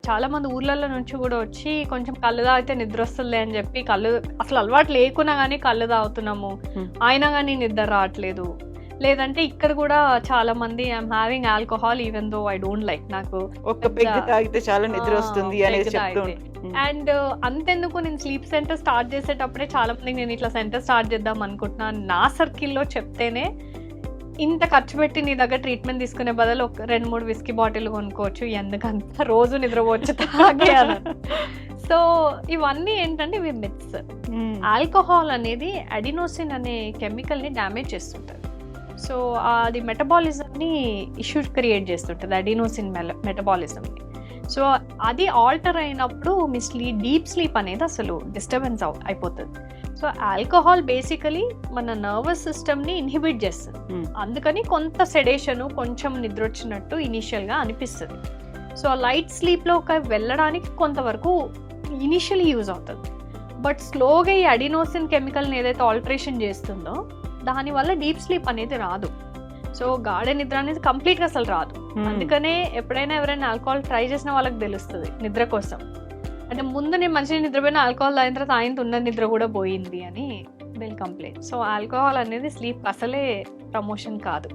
చాలా మంది ఊర్లలో నుంచి కూడా వచ్చి కొంచెం కళ్ళు తాగితే నిద్ర వస్తుంది అని చెప్పి కళ్ళు అసలు అలవాటు లేకున్నా కానీ కళ్ళు తాగుతున్నాము, అయినా కానీ నిద్ర రావట్లేదు. లేదంటే ఇక్కడ కూడా చాలా మంది I'm having alcohol even though I don't like, నాకు ఒక్క పెగ్గు తాగితే చాలా నిద్ర వస్తుంది అనేది చెప్తూ అండ్ అంతెందుకు నేను స్లీప్ సెంటర్ స్టార్ట్ చేసేటప్పుడే చాలా మందికి నేను ఇట్లా సెంటర్ స్టార్ట్ చేద్దాం అనుకుంటున్నాను నా సర్కిల్లో చెప్తేనే, ఇంత ఖర్చు పెట్టి నీ దగ్గర ట్రీట్మెంట్ తీసుకునే బదులు ఒక 2-3 విస్కీ బాటిల్ కొనుక్కోవచ్చు, ఎందుకంత రోజు నిద్రపోవచ్చు తాగే అని. సో ఇవన్నీ ఏంటంటే ఇవి మిత్స్. ఆల్కహాల్ అనేది అడినోసిన్ అనే కెమికల్ని డ్యామేజ్ చేస్తుంటుంది. సో అది మెటబాలిజంని ఇష్యూ క్రియేట్ చేస్తుంటుంది, అడినోసిన్ మెటబాలిజంని. సో అది ఆల్టర్ అయినప్పుడు మీ డీప్ స్లీప్ అనేది అసలు డిస్టర్బెన్స్ అయిపోతుంది. సో ఆల్కహాల్ బేసికలీ మన నర్వస్ సిస్టమ్ని ఇన్హిబిట్ చేస్తుంది, అందుకని కొంత సెడేషను, కొంచెం నిద్ర వచ్చినట్టు ఇనీషియల్గా అనిపిస్తుంది. సో లైట్ స్లీప్లోకి వెళ్ళడానికి కొంతవరకు ఇనిషియలీ యూజ్ అవుతుంది. బట్ స్లోగా ఈ అడినోసిన్ కెమికల్ని ఏదైతే ఆల్టరేషన్ చేస్తుందో దానివల్ల డీప్ స్లీప్ అనేది రాదు. సో గాఢ నిద్ర అనేది కంప్లీట్గా అసలు రాదు. అందుకనే ఎప్పుడైనా ఎవరైనా ఆల్కహాల్ ట్రై చేసిన వాళ్ళకి తెలుస్తుంది నిద్ర కోసం, అంటే ముందు నేను మంచిగా నిద్రపోయిన ఆల్కహాల్ తాగిన తర్వాత ఆయన ఉన్న నిద్ర కూడా పోయింది అని వీళ్ళు కంప్లైంట్. సో ఆల్కహాల్ అనేది స్లీప్ అసలే ప్రమోషన్ కాదు.